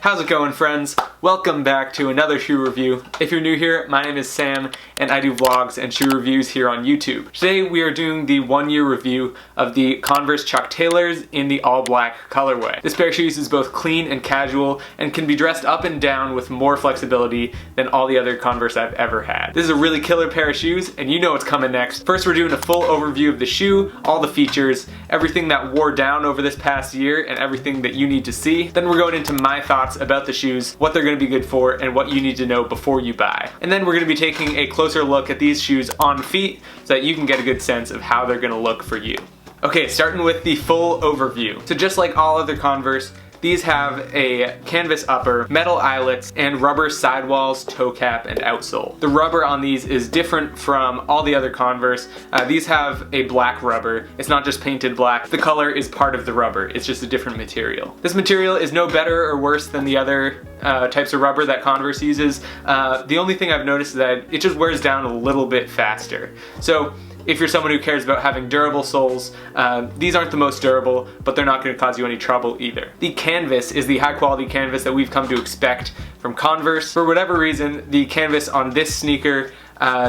How's it going, friends? Welcome back to another shoe review. If you're new here, my name is Sam and I do vlogs and shoe reviews here on YouTube. Today we are doing the 1-year review of the Converse Chuck Taylors in the all black colorway. This pair of shoes is both clean and casual and can be dressed up and down with more flexibility than all the other Converse I've ever had. This is a really killer pair of shoes and you know what's coming next. First, we're doing a full overview of the shoe, all the features, everything that wore down over this past year and everything that you need to see. Then we're going into my thoughts about the shoes, what they're going to be good for, and what you need to know before you buy. And then we're going to be taking a closer look at these shoes on feet so that you can get a good sense of how they're going to look for you. Okay, starting with the full overview. So just like all other Converse, these have a canvas upper, metal eyelets, and rubber sidewalls, toe cap, and outsole. The rubber on these is different from all the other Converse. These have a black rubber. It's not just painted black. The color is part of the rubber. It's just a different material. This material is no better or worse than the other types of rubber that Converse uses. The only thing I've noticed is that it just wears down a little bit faster. So if you're someone who cares about having durable soles, these aren't the most durable, but they're not going to cause you any trouble either. The canvas is the high quality canvas that we've come to expect from Converse. For whatever reason, the canvas on this sneaker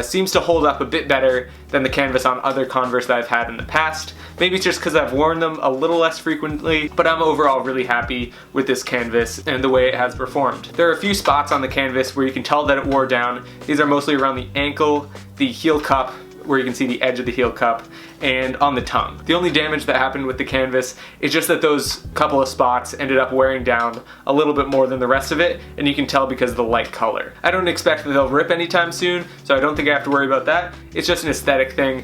seems to hold up a bit better than the canvas on other Converse that I've had in the past. Maybe it's just because I've worn them a little less frequently, but I'm overall really happy with this canvas and the way it has performed. There are a few spots on the canvas where you can tell that it wore down. These are mostly around the ankle, the heel cup, where you can see the edge of the heel cup, and on the tongue. The only damage that happened with the canvas is just that those couple of spots ended up wearing down a little bit more than the rest of it, and you can tell because of the light color. I don't expect that they'll rip anytime soon, so I don't think I have to worry about that. It's just an aesthetic thing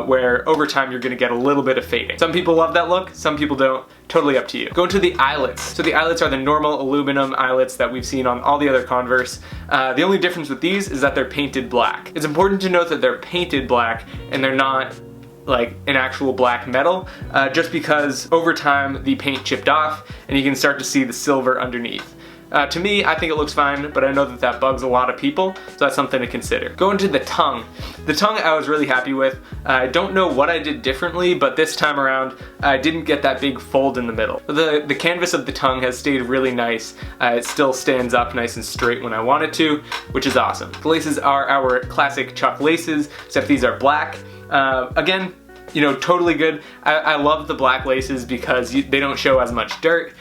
where over time you're gonna get a little bit of fading. Some people love that look, some people don't. Totally up to you. Going to the eyelets. So the eyelets are the normal aluminum eyelets that we've seen on all the other Converse. The only difference with these is that they're painted black. It's important to note that they're painted black and they're not like an actual black metal, just because over time the paint chipped off and you can start to see the silver underneath. To me, I think it looks fine, but I know that that bugs a lot of people, so that's something to consider. Going to the tongue. The tongue I was really happy with. I don't know what I did differently, but this time around, I didn't get that big fold in the middle. The canvas of the tongue has stayed really nice. It still stands up nice and straight when I want it to, which is awesome. The laces are our classic Chuck laces, except these are black. Again, you know, totally good. I love the black laces because they don't show as much dirt.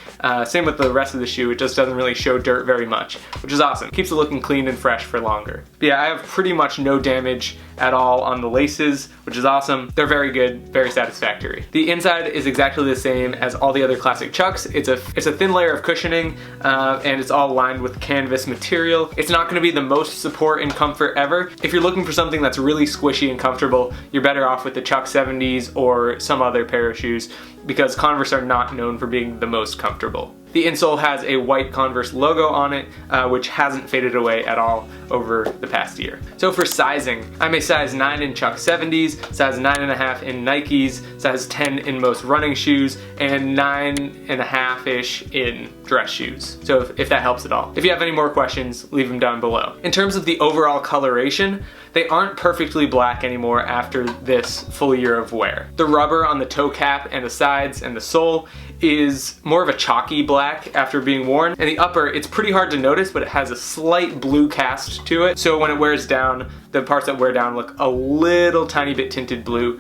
Same with the rest of the shoe, it just doesn't really show dirt very much, which is awesome. Keeps it looking clean and fresh for longer. But yeah, I have pretty much no damage at all on the laces, which is awesome. They're very good, very satisfactory. The inside is exactly the same as all the other classic Chucks. It's a thin layer of cushioning, and it's all lined with canvas material. It's not gonna be the most support and comfort ever. If you're looking for something that's really squishy and comfortable, you're better off with the Chuck 70s or some other pair of shoes, because Converse are not known for being the most comfortable. The insole has a white Converse logo on it, which hasn't faded away at all over the past year. So for sizing, I'm a size 9 in Chuck 70s, size 9.5 in Nikes, size 10 in most running shoes, and 9.5-ish in dress shoes. So if that helps at all. If you have any more questions, leave them down below. In terms of the overall coloration, they aren't perfectly black anymore after this full year of wear. The rubber on the toe cap and the sides and the sole is more of a chalky black after being worn, and the upper, it's pretty hard to notice, but it has a slight blue cast to it, so when it wears down, the parts that wear down look a little tiny bit tinted blue.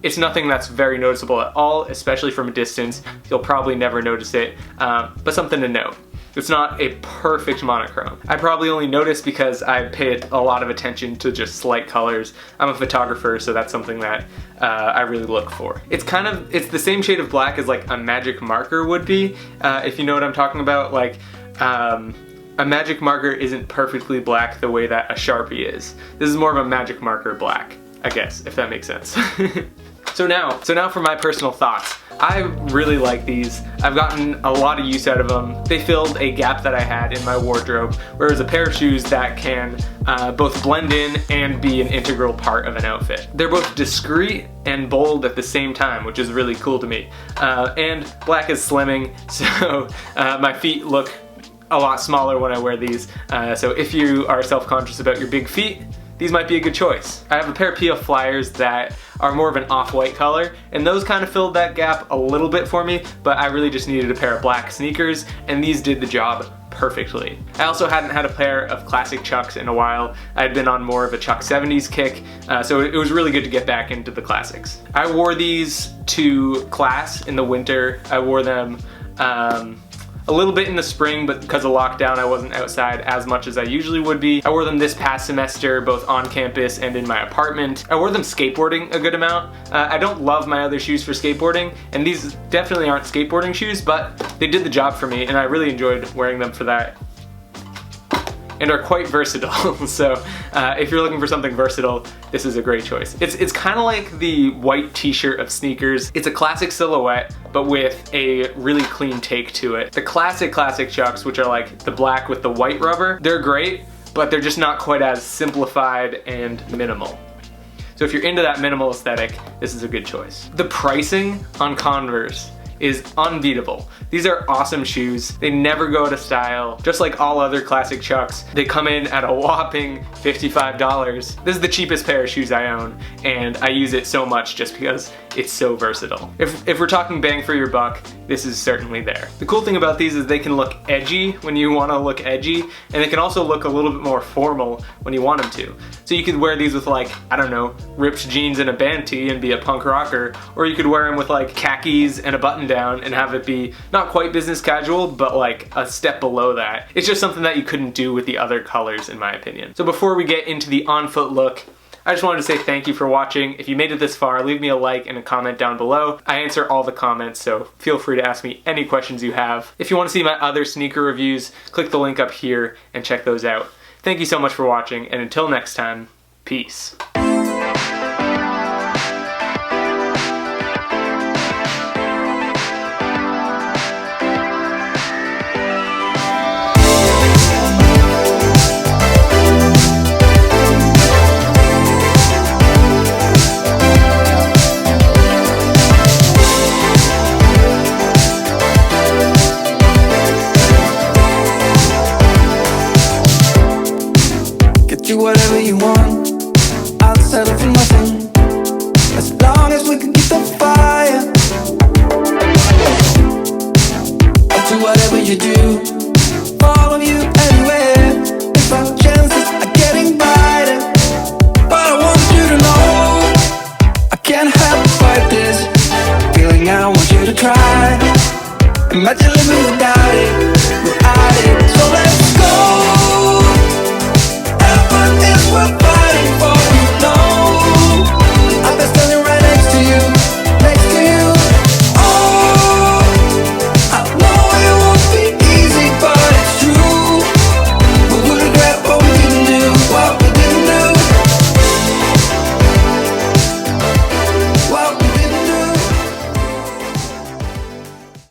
It's nothing that's very noticeable at all, especially from a distance. You'll probably never notice it, but something to note. It's not a perfect monochrome. I probably only noticed because I paid a lot of attention to just slight colors. I'm a photographer, so that's something that I really look for. It's the same shade of black as like a magic marker would be, if you know what I'm talking about. Like, a magic marker isn't perfectly black the way that a Sharpie is. This is more of a magic marker black, I guess, if that makes sense. So now for my personal thoughts. I really like these. I've gotten a lot of use out of them. They filled a gap that I had in my wardrobe, where it was a pair of shoes that can both blend in and be an integral part of an outfit. They're both discreet and bold at the same time, which is really cool to me. And black is slimming, so my feet look a lot smaller when I wear these. So if you are self-conscious about your big feet, these might be a good choice. I have a pair of PF Flyers that are more of an off-white color, and those kind of filled that gap a little bit for me, but I really just needed a pair of black sneakers, and these did the job perfectly. I also hadn't had a pair of classic Chucks in a while. I had been on more of a Chuck 70s kick, so it was really good to get back into the classics. I wore these to class in the winter. I wore them a little bit in the spring, but because of lockdown I wasn't outside as much as I usually would be. I wore them this past semester, both on campus and in my apartment. I wore them skateboarding a good amount. I don't love my other shoes for skateboarding, and these definitely aren't skateboarding shoes, but they did the job for me, and I really enjoyed wearing them for that. And are quite versatile. So if you're looking for something versatile, this is a great choice. It's kind of like the white t-shirt of sneakers. It's a classic silhouette, but with a really clean take to it. The classic Chucks, which are like the black with the white rubber, they're great, but they're just not quite as simplified and minimal. So if you're into that minimal aesthetic, this is a good choice. The pricing on Converse is unbeatable. These are awesome shoes. They never go out of style. Just like all other classic Chucks, they come in at a whopping $55. This is the cheapest pair of shoes I own, and I use it so much just because it's so versatile. If we're talking bang for your buck, this is certainly there. The cool thing about these is they can look edgy when you want to look edgy, and they can also look a little bit more formal when you want them to. So you could wear these with, like, I don't know, ripped jeans and a band tee and be a punk rocker, or you could wear them with like khakis and a button down and have it be not quite business casual, but like a step below that. It's just something that you couldn't do with the other colors, in my opinion. So before we get into the on-foot look, I just wanted to say thank you for watching. If you made it this far, leave me a like and a comment down below. I answer all the comments, so feel free to ask me any questions you have. If you want to see my other sneaker reviews, click the link up here and check those out. Thank you so much for watching, and until next time, peace. Do whatever you want, I'll settle for nothing, as long as we can keep the fire. I'll do whatever you do, follow you anywhere, if our chances are getting brighter. But I want you to know, I can't help but fight this feeling. I want you to try. Imagine